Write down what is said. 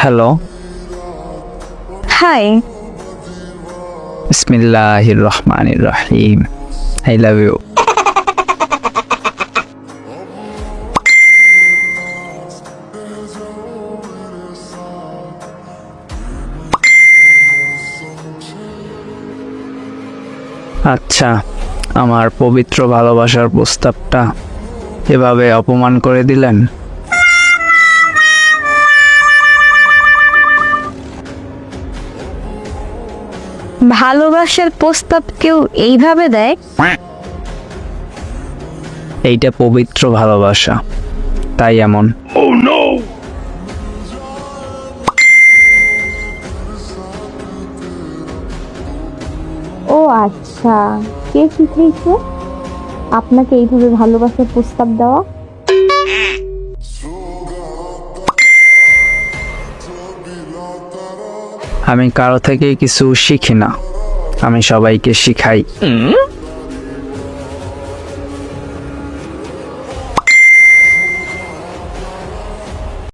Hello. High. বিসমিল্লাহির রহমানির রহিম। I love you. আচ্ছা, আমার পবিত্র ভালোবাসার প্রস্তাবটা এভাবে অপমান করে দিলেন। ভালোবাসার প্রস্তাব কেউ এইভাবে দেয়? এইটা পবিত্র ভালোবাসা, তাই এমন। ও আচ্ছা, কে শিখিয়েছে আপনাকে এইভাবে ভালোবাসার প্রস্তাব দেওয়া? আমি কারো থেকেই কিছু শিখি না, আমি সবাইকে শিখাই।